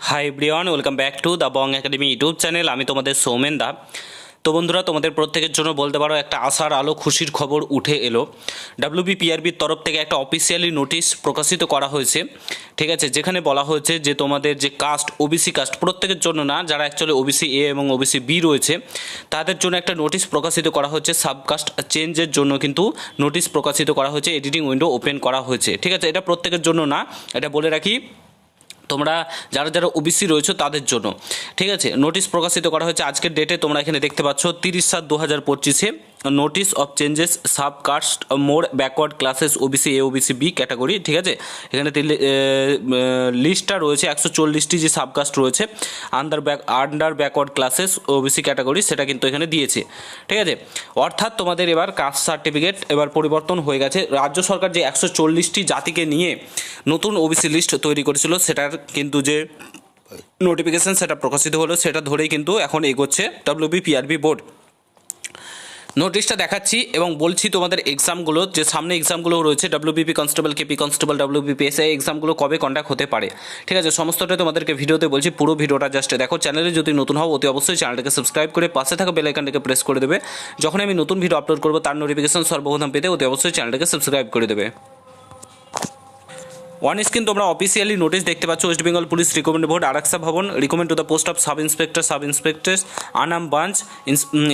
Hi everyone, welcome back to the Bong academy YouTube channel. আমি তোমাদের সৌমেন দা। তো বন্ধুরা, তোমাদের প্রত্যেকের জন্য বলতে পারো একটা আশার আলো, খুশির খবর উঠে এলো। ডাব্লিউবিপিআরবির তরফ থেকে একটা অফিসিয়ালি নোটিশ প্রকাশিত করা হয়েছে, ঠিক আছে, যেখানে বলা হয়েছে যে তোমাদের যে কাস্ট, ওবিসি কাস্ট, প্রত্যেকের জন্য না, যারা অ্যাকচুয়ালি ওবিসি এ এবং ওবিসি বি রয়েছে তাদের জন্য একটা নোটিশ প্রকাশিত করা হচ্ছে। সাবকাস্ট চেঞ্জের জন্য কিন্তু নোটিশ প্রকাশিত করা হয়েছে, এডিটিং উইন্ডো ওপেন করা হয়েছে, ঠিক আছে। এটা প্রত্যেকের জন্য না, এটা বলে রাখি, তোমরা যারা যারা ওবিসি রয়েছে তাদের জন্য, ঠিক আছে। নোটিশ প্রকাশিত করা হয়েছে আজকের ডেটে, তোমরা এখানে দেখতে পাচ্ছ 30/7/2025 notice of changes subcaste more backward classes OBC A OBC B category, ঠিক আছে। এখানে লিস্টটা রয়েছে 140টি যে সাবকাস্ট রয়েছে under backward classes OBC category, সেটা কিন্তু এখানে দিয়েছে, ঠিক আছে। অর্থাৎ তোমাদের এবার কাস্ট সার্টিফিকেট এবার পরিবর্তন হয়ে গেছে। রাজ্য সরকার যে 140টি জাতিকে নিয়ে নতুন ওবিসি লিস্ট তৈরি করেছিল, সেটার কিন্তু যে নোটিফিকেশান সেটা প্রকাশিত হলো, সেটা ধরেই কিন্তু এখন এগোচ্ছে ডাব্লিউবিপিআরবি বোর্ড। নোটিশটা দেখাচ্ছি এবং বলছি তোমাদের এক্সামগুলো, যে সামনে এক্সামগুলো রয়েছে, WBP constable, KP constable, WBP SI এক্সামগুলো কবে কন্ডাক্ট হতে পারে, ঠিক আছে, সমস্তটাই তোমাদেরকে ভিডিওতে বলছি। পুরো ভিডিওটা জাস্ট দেখো। চ্যানেলে যদি নতুন হও অতি অবশ্যই চ্যানেলটাকে সাবস্ক্রাইব করে পাশে থাকা বেল আইকনটাকে প্রেস করে দেবে। যখন আমি নতুন ভিডিও আপলোড করবো তার নোটিফিকেশন সর্বপ্রথম পেতে অতি অবশ্যই চ্যানেলটাকে সাবস্ক্রাইব করে দেবে। ওয়ান স্ক্রিন তোমরা অফিসিয়ালি নোটিশ দেখতে পাচ্ছ। West Bengal police recommend board Araksha Bhavan recommend to the post of sub inspector আনাম বাঞ্চ,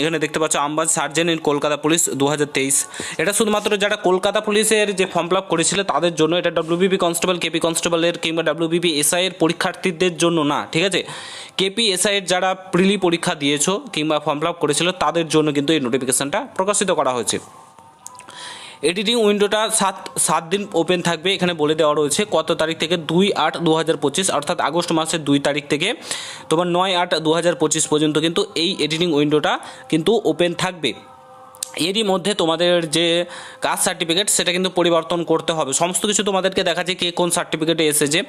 এখানে দেখতে পাচ্ছ আমবাঞ্চ সার্জেন্ট ইন কলকাতা পুলিশ 2023। এটা শুধুমাত্র যারা কলকাতা পুলিশের যে ফর্ম ফিল আপ করেছিল তাদের জন্য, এটা ডাব্লিউবিপি কনস্টেবল, কেপি কনস্টেবলের কিংবা ডাব্লিউবিপি এসআই এর পরীক্ষার্থীদের জন্য না, ঠিক আছে। কেপি এসআই এর যারা প্রিলি পরীক্ষা দিয়েছো কিংবা ফর্ম ফিল আপ করেছিল তাদের জন্য কিন্তু এই নোটিফিকেশনটা প্রকাশিত করা হয়েছে। এডিটিং উইন্ডোটা সাত দিন ওপেন থাকবে, এখানে বলে দেওয়া রয়েছে কত তারিখ থেকে, 2/8/2025, অর্থাৎ আগস্ট মাসের 2 তারিখ থেকে তোমার 9/8/2025 পর্যন্ত কিন্তু এই এডিটিং উইন্ডোটা কিন্তু ওপেন থাকবে। এরই মধ্যে তোমাদের যে কাস্ট সার্টিফিকেট সেটা কিন্তু পরিবর্তন করতে হবে। সমস্ত কিছু তোমাদেরকে দেখাচ্ছে কে কোন সার্টিফিকেটে এসেছে।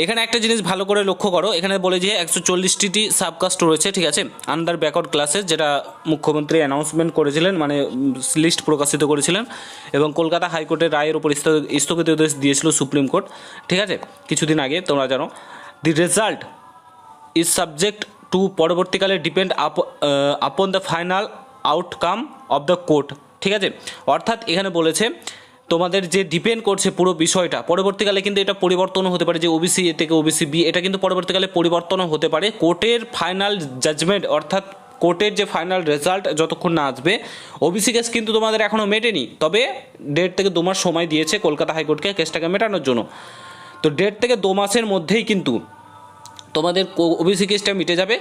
এখানে একটা জিনিস ভালো করে লক্ষ্য করো, এখানে বলে যে 140টি সাবকাস্ট রয়েছে, ঠিক আছে, আন্ডার ব্যাকওয়ার্ড ক্লাসেস, যেটা মুখ্যমন্ত্রী অ্যানাউন্সমেন্ট করেছিলেন, মানে লিস্ট প্রকাশিত করেছিলেন, এবং কলকাতা হাইকোর্টের রায়ের উপর স্থগিতাদেশ দিয়েছিল সুপ্রিম কোর্ট, ঠিক আছে, কিছুদিন আগে, তোমরা জানো। The result is subject to পরবর্তীকালে depend upon the final outcome of the court, ঠিক আছে। অর্থাৎ এখানে বলেছে তোমাদের যে ডিপেন্ড করছে পুরো বিষয়টা, পরবর্তীকালে কিন্তু এটা পরিবর্তনও হতে পারে, যে ওবিসি এ থেকে ওবিসি বি, এটা কিন্তু পরবর্তীকালে পরিবর্তনও হতে পারে। কোর্টের ফাইনাল জাজমেন্ট, অর্থাৎ কোর্টের যে ফাইনাল রেজাল্ট যতক্ষণ না আসবে, ওবিসি কেস কিন্তু তোমাদের এখনও মেটেনি, তবে 1.5 থেকে 2 মাস সময় দিয়েছে কলকাতা হাইকোর্টকে কেসটাকে মেটানোর জন্য। তো 1.5 থেকে 2 মাসের মধ্যেই কিন্তু তোমাদের ওবিসি কেসটা মিটে যাবে।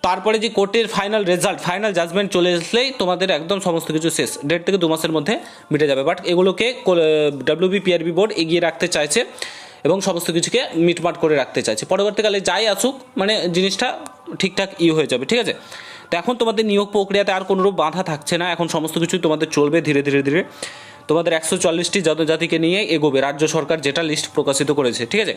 তারপরে যে কোর্টের ফাইনাল রেজাল্ট, ফাইনাল জাজমেন্ট চলে আসলেই তোমাদের একদম সমস্ত কিছু শেষ, 1.5 থেকে 2 মাসের মধ্যে মিটে যাবে। বাট এগুলোকে ডাব্লিউবিপিআরবি বোর্ড এগিয়ে রাখতে চাইছে এবং সমস্ত কিছুকে মিটমাট করে রাখতে চাইছে। পরবর্তীকালে যাই আসুক, মানে জিনিসটা ঠিকঠাক হয়ে যাবে, ঠিক আছে। তো এখন তোমাদের নিয়োগ প্রক্রিয়াতে আর কোনোরূপ বাধা থাকছে না, এখন সমস্ত কিছুই তোমাদের চলবে ধীরে ধীরে ধীরে। তোমাদের 140টি জনজাতিকে নিয়ে এগোবে রাজ্য সরকার, যেটা লিস্ট প্রকাশিত করেছে, ঠিক আছে।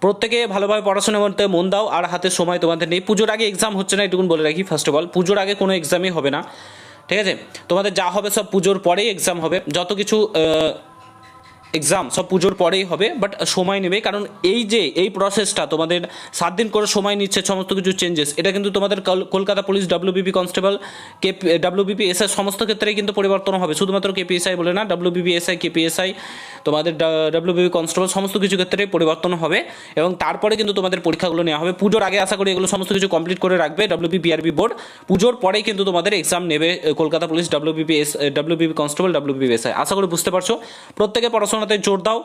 প্রত্যেকে ভালোভাবে পড়াশোনা করতে মন দাও, আর হাতে সময় তোমাদের নেই। পুজোর আগে এক্সাম হচ্ছে না, এটুকুন বলে রাখি। ফার্স্ট অফ অল, পুজোর আগে কোনো এক্সামই হবে না, ঠিক আছে। তোমাদের যা হবে সব পুজোর পরেই এক্সাম হবে, যত কিছু এক্সাম সব পুজোর পরেই হবে, বাট সময় নেবে, কারণ এই প্রসেসটা তোমাদের 7 দিন করে সময় নিচ্ছে, সমস্ত কিছু চেঞ্জেস। এটা কিন্তু তোমাদের Kolkata police, WBP constable, WBP SI সমস্ত ক্ষেত্রেই কিন্তু পরিবর্তন হবে, শুধুমাত্র কেপিএসআই বলে না, ডাব্লিউবিপি এসআই, কেপিএসআই, তোমাদের ডাব্লিউবিপি কনস্টেবল সমস্ত কিছু ক্ষেত্রে পরিবর্তন হবে, এবং তারপরে কিন্তু তোমাদের পরীক্ষাগুলো নেওয়া হবে। পুজোর আগে আশা করি এগুলো সমস্ত কিছু কমপ্লিট করে রাখবে ডাব্লিউবিপিআরবি বোর্ড। পুজোর পরেই কিন্তু তোমাদের এক্সাম নেবে Kolkata police, WBP constable, WBP SI. আশা করি বুঝতে পারছো। প্রত্যেকে পড়াশোনাতে জোর দাও।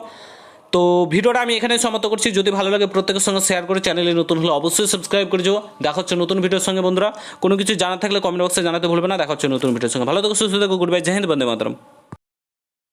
তো ভিডিওটা আমি এখানে সমাপ্ত করছি। যদি ভালো লাগে প্রত্যেকের সঙ্গে শেয়ার করে, চ্যানেলে নতুন হলে অবশ্যই সাবস্ক্রাইব করে যাও। দেখা হচ্ছে নতুন ভিডিওর সঙ্গে বন্ধুরা। কোনো কিছু জানা থাকলে কমেন্ট বক্সে জানাতে ভুলবে না। দেখা হচ্ছে নতুন ভিডিওর সঙ্গে। ভালো থেকো, সুস্থ থেকো, গুড বাই, জয় হিন্দ, বন্দে মাতরম।